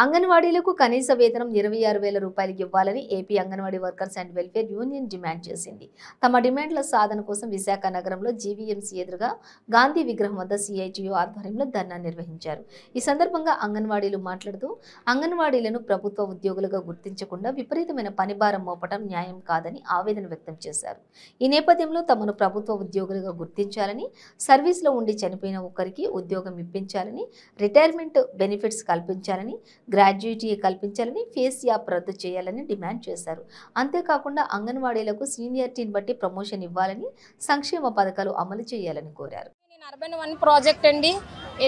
అంగన్వాడీలకు కనీస వేతనం 26,000 రూపాయలు ఇవ్వాలని AP anganwadi workers and welfare union demand చేసింది. తమ డిమాండ్ల సాధన కోసం విశాఖ నగరంలో జీవీఎంసీ ఎదురుగా గాంధీ విగ్రహం వద్ద సిఐటియు ఆధ్వర్యంలో ధర్నా నిర్వహించారు. ఈ సందర్భంగా అంగన్వాడీలు మాట్లాడుతూ అంగన్వాడీలను ప్రభుత్వ ఉద్యోగులుగా గుర్తించకుండా విపరీతమైన పనిభారం మోపటం న్యాయం కాదని ఆవేదన వ్యక్తం చేశారు. ఈ నేపథ్యంలో తమను ప్రభుత్వ ఉద్యోగులుగా గుర్తించాలని, సర్వీస్లో ఉండి చనిపోయిన ఒక్కరికి ఉద్యోగం ఇప్పించాలని, రిటైర్మెంట్ బెనిఫిట్స్ కల్పించాలని, గ్రాడ్యుయేటీ కల్పించాలని, ఫేస్ యాప్ రద్దు చేయాలని డిమాండ్ చేశారు. అంతేకాకుండా అంగన్వాడీలకు సీనియారిటీని బట్టి ప్రమోషన్ ఇవ్వాలని, సంక్షేమ పథకాలు అమలు చేయాలని కోరారు. అర్బన్ 1 ప్రాజెక్ట్ అండి,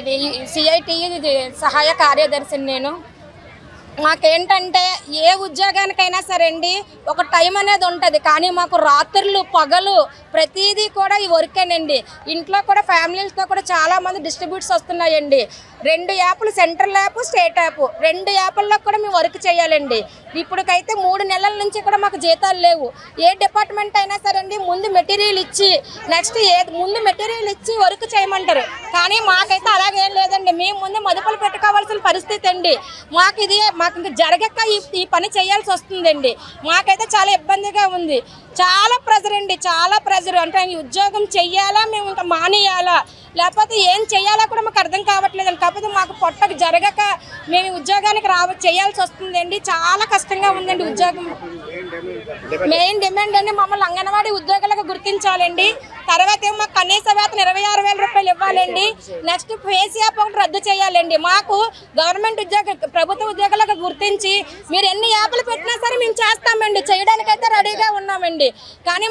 ఇది సిఐటియు సహాయ కార్యదర్శిని నేను. మాకేంటంటే ఏ ఉద్యోగానికైనా సరే అండి ఒక టైం అనేది ఉంటుంది, కానీ మాకు రాత్రులు పగలు ప్రతిదీ కూడా ఈ వర్కేనండి. ఇంట్లో కూడా ఫ్యామిలీస్తో కూడా చాలామంది డిస్ట్రిబ్యూట్స్ వస్తున్నాయండి. 2 యాప్లు, సెంట్రల్ యాప్, స్టేట్ యాప్, 2 యాప్ల్లో కూడా మేము వర్క్ చేయాలండి. ఇప్పటికైతే 3 నెలల నుంచి కూడా మాకు జీతాలు లేవు. ఏ డిపార్ట్మెంట్ అయినా సరే అండి ముందు మెటీరియల్ ఇచ్చి ముందు మెటీరియల్ ఇచ్చి వర్క్ చేయమంటారు, కానీ మాకైతే అలాగేం లేదండి. మేము ముందు మదుపులు పెట్టుకోవాల్సిన పరిస్థితి అండి. మాకు ఇంకా జరగక ఈ పని చేయాల్సి వస్తుందండి. మాకైతే చాలా ఇబ్బందిగా ఉంది. చాలా ప్రెజర్ అండి, చాలా ప్రెజర్. అంటే ఈ ఉద్యోగం చెయ్యాలా, మేము ఇంకా మానేయాలా, లేకపోతే ఏం చేయాలా కూడా మాకు అర్థం కావట్లేదండి. కాకపోతే మాకు పొట్టకు జరగక మేము ఉద్యోగానికి చేయాల్సి వస్తుందండి. చాలా కష్టంగా ఉందండి ఉద్యోగం. మెయిన్ డిమాండ్ అండి మమ్మల్ని అంగన్వాడీ ఉద్యోగాలకు గుర్తించాలండి. తర్వాత ఏమో మాకు కనీస వేతనం 26,000 రూపాయలు ఇవ్వాలండి. నెక్స్ట్ ఫేస్ యాప్ ఒకటి రద్దు చేయాలండి. మాకు గవర్నమెంట్ ప్రభుత్వ ఉద్యోగాలకు గుర్తించి మీరు ఎన్ని యాప్లు పెట్టినా సరే మేము చేస్తామండి, చేయడానికైతే రెడీగా ఉన్నామండి. కానీ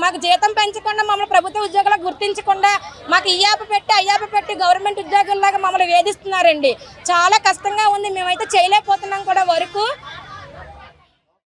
మాకు జీతం పెంచకుండా, మమ్మల్ని ప్రభుత్వ ఉద్యోగాలకు గుర్తించకుండా మాకు ఈ యాప్ పెట్టి ఆ యాప్ పెట్టి గవర్నమెంట్ ఉద్యోగుల్లాగా మమ్మల్ని వేధిస్తున్నారండి. చాలా కష్టంగా ఉంది, మేమైతే చేయలేకపోతున్నాం కూడా వరకు.